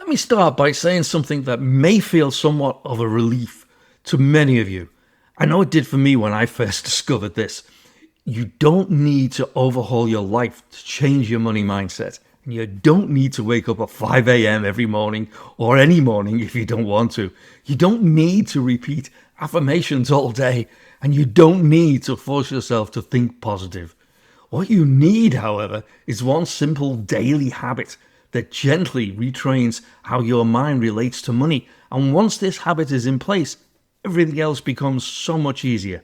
Let me start by saying something that may feel somewhat of a relief to many of you. I know it did for me when I first discovered this. You don't need to overhaul your life to change your money mindset. And you don't need to wake up at 5 a.m. every morning or any morning if you don't want to. You don't need to repeat affirmations all day, and you don't need to force yourself to think positive. What you need, however, is one simple daily habit that gently retrains how your mind relates to money. And once this habit is in place, everything else becomes so much easier.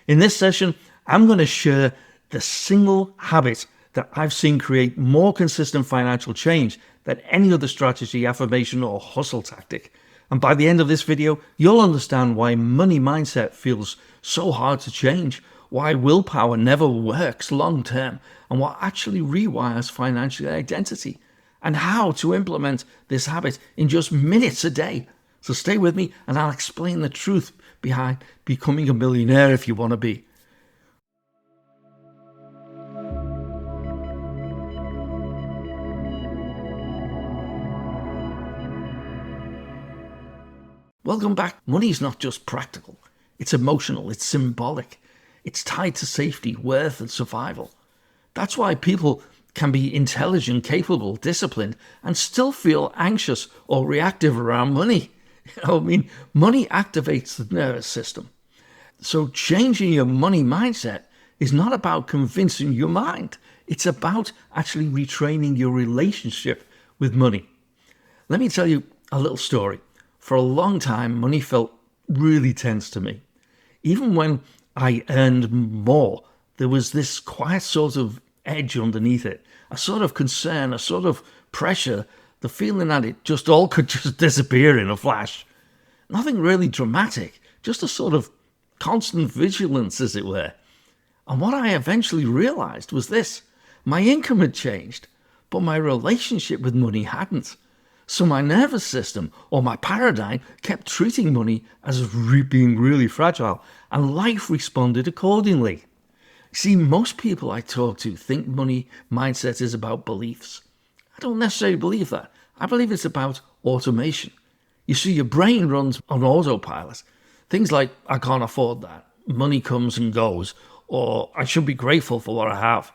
In this session, I'm going to share the single habit that I've seen create more consistent financial change than any other strategy, affirmation, or hustle tactic. And by the end of this video, you'll understand why money mindset feels so hard to change, why willpower never works long term, and what actually rewires financial identity, and how to implement this habit in just minutes a day. So stay with me and I'll explain the truth behind becoming a millionaire if you want to be. Welcome back. Money is not just practical. It's emotional. It's symbolic. It's tied to safety, worth, and survival. That's why people can be intelligent, capable, disciplined, and still feel anxious or reactive around money. Money activates the nervous system. So changing your money mindset is not about convincing your mind. It's about actually retraining your relationship with money. Let me tell you a little story. For a long time, money felt really tense to me. Even when I earned more, there was this quiet sort of edge underneath it, a sort of concern, a sort of pressure, the feeling that it just all could just disappear in a flash. Nothing really dramatic, just a sort of constant vigilance, as it were. And what I eventually realized was this: my income had changed, but my relationship with money hadn't. So my nervous system, or my paradigm, kept treating money as being really fragile, and life responded accordingly. See, most people I talk to think money mindset is about beliefs. I don't necessarily believe that. I believe it's about automation. You see, your brain runs on autopilot. Things like, I can't afford that, money comes and goes, or I should be grateful for what I have,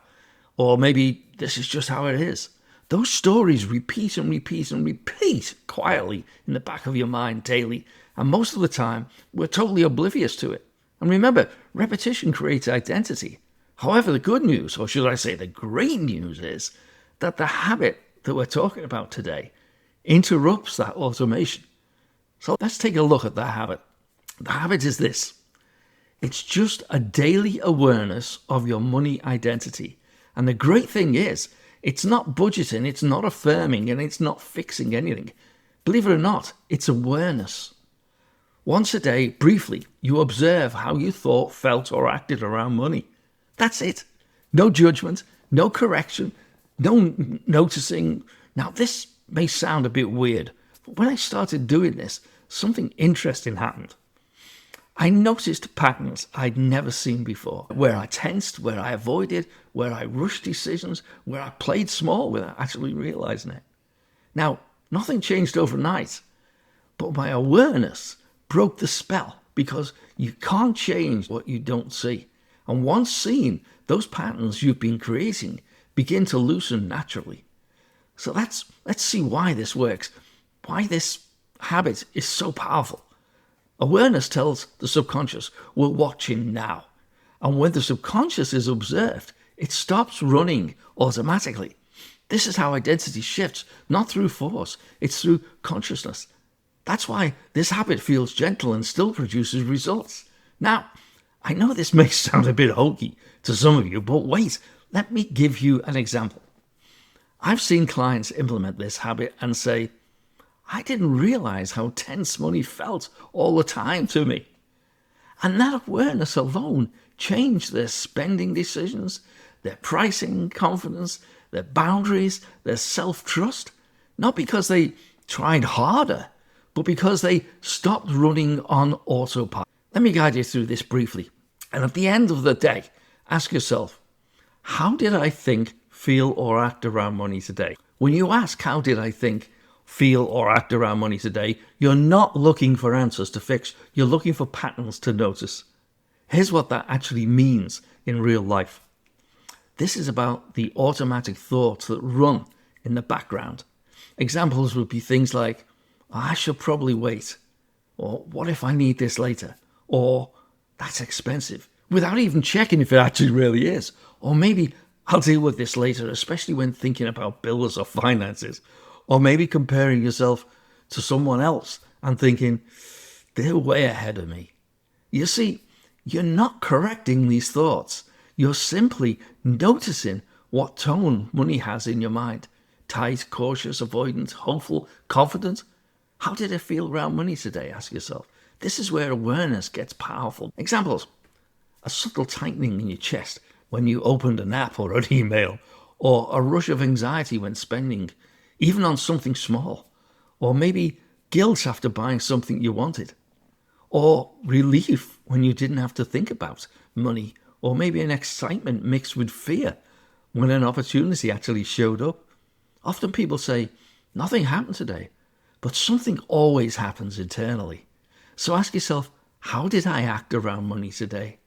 or maybe this is just how it is. Those stories repeat and repeat and repeat quietly in the back of your mind daily, and most of the time, we're totally oblivious to it. And remember, repetition creates identity. However, the good news, or should I say the great news, is that the habit that we're talking about today interrupts that automation. So let's take a look at that habit. The habit is this. It's just a daily awareness of your money identity. And the great thing is, it's not budgeting, it's not affirming, and it's not fixing anything. Believe it or not, it's awareness. Once a day, briefly, you observe how you thought, felt, or acted around money. That's it. No judgment, no correction, no noticing. Now, this may sound a bit weird, but when I started doing this, something interesting happened. I noticed patterns I'd never seen before, where I tensed, where I avoided, where I rushed decisions, where I played small without actually realizing it. Now, nothing changed overnight, but my awareness broke the spell, because you can't change what you don't see. And once seen, those patterns you've been creating begin to loosen naturally. So let's see why this works, why this habit is so powerful. Awareness tells the subconscious, we're watching now. And when the subconscious is observed, it stops running automatically. This is how identity shifts, not through force, it's through consciousness. That's why this habit feels gentle and still produces results. Now, I know this may sound a bit hokey to some of you, but wait, let me give you an example. I've seen clients implement this habit and say, I didn't realize how tense money felt all the time to me. And that awareness alone changed their spending decisions, their pricing confidence, their boundaries, their self-trust. Not because they tried harder, but because they stopped running on autopilot. Let me guide you through this briefly. And at the end of the day, ask yourself, how did I think, feel, or act around money today? When you ask, how did I think, feel, or act around money today, you're not looking for answers to fix. You're looking for patterns to notice. Here's what that actually means in real life. This is about the automatic thoughts that run in the background. Examples would be things like, I should probably wait, or what if I need this later, or that's expensive, without even checking if it actually really is, or maybe I'll deal with this later, especially when thinking about bills or finances, or maybe comparing yourself to someone else and thinking, they're way ahead of me. You see, you're not correcting these thoughts. You're simply noticing what tone money has in your mind. Tight, cautious, avoidant, hopeful, confident. How did it feel around money today? Ask yourself. This is where awareness gets powerful. Examples: a subtle tightening in your chest when you opened an app or an email, or a rush of anxiety when spending, even on something small, or maybe guilt after buying something you wanted, or relief when you didn't have to think about money, or maybe an excitement mixed with fear when an opportunity actually showed up. Often people say, nothing happened today, but something always happens internally. So ask yourself, how did I act around money today?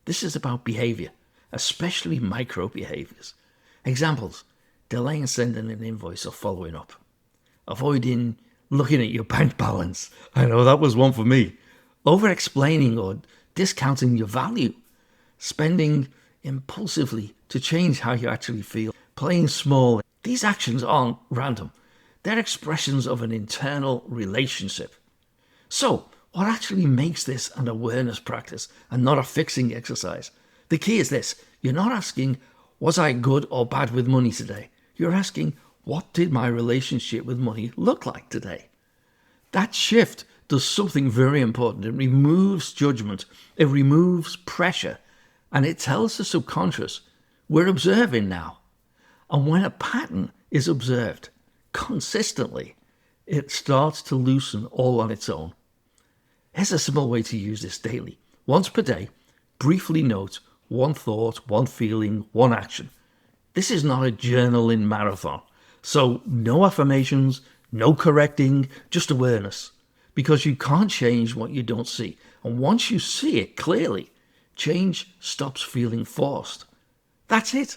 This is about behavior, especially micro behaviors. Examples: delaying sending an invoice or following up, avoiding looking at your bank balance. I know that was one for me. Over-explaining or discounting your value, spending impulsively to change how you actually feel, playing small. These actions aren't random. They're expressions of an internal relationship. So, what actually makes this an awareness practice and not a fixing exercise? The key is this: you're not asking, was I good or bad with money today? You're asking, what did my relationship with money look like today? That shift does something very important. It removes judgment, it removes pressure, and it tells the subconscious, we're observing now. And when a pattern is observed consistently, it starts to loosen all on its own. Here's a simple way to use this daily. Once per day, briefly note one thought, one feeling, one action. This is not a journaling marathon. So no affirmations, no correcting, just awareness. Because you can't change what you don't see. And once you see it clearly, change stops feeling forced. That's it.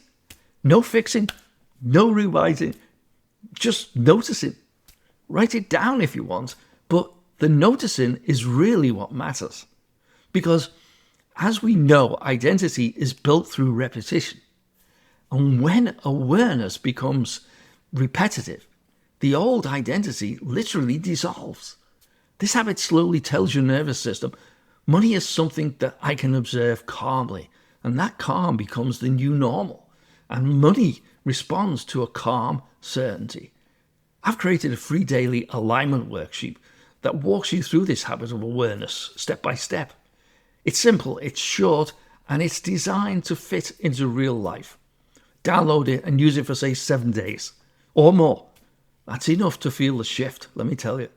No fixing, no rewriting, just noticing. Write it down if you want, but the noticing is really what matters. Because as we know, identity is built through repetition. And when awareness becomes repetitive, the old identity literally dissolves. This habit slowly tells your nervous system, money is something that I can observe calmly, and that calm becomes the new normal. And money responds to a calm certainty. I've created a free daily alignment worksheet that walks you through this habit of awareness step by step. It's simple, it's short, and it's designed to fit into real life. Download it and use it for, say, 7 days or more. That's enough to feel the shift, let me tell you.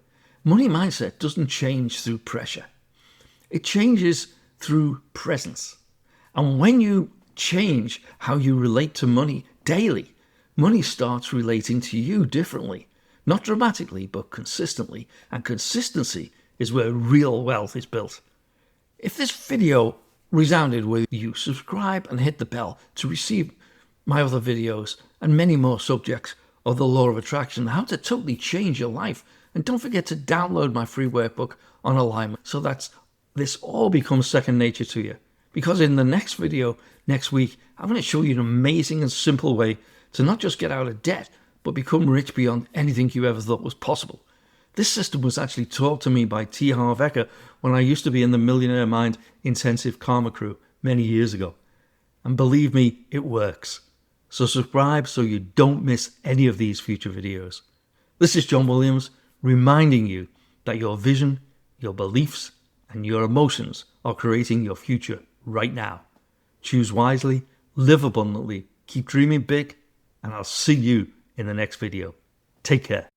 Money mindset doesn't change through pressure. It changes through presence. And when you change how you relate to money daily, money starts relating to you differently. Not dramatically, but consistently. And consistency is where real wealth is built. If this video resounded with you, subscribe and hit the bell to receive my other videos and many more subjects of the law of attraction, how to totally change your life. And don't forget to download my free workbook on alignment so that this all becomes second nature to you. Because in the next video next week, I'm going to show you an amazing and simple way to not just get out of debt, but become rich beyond anything you ever thought was possible. This system was actually taught to me by T. Harv Eker when I used to be in the Millionaire Mind Intensive Karma crew many years ago. And believe me, it works. So subscribe so you don't miss any of these future videos. This is John Williams, reminding you that your vision, your beliefs, and your emotions are creating your future right now. Choose wisely, live abundantly, keep dreaming big, and I'll see you in the next video. Take care.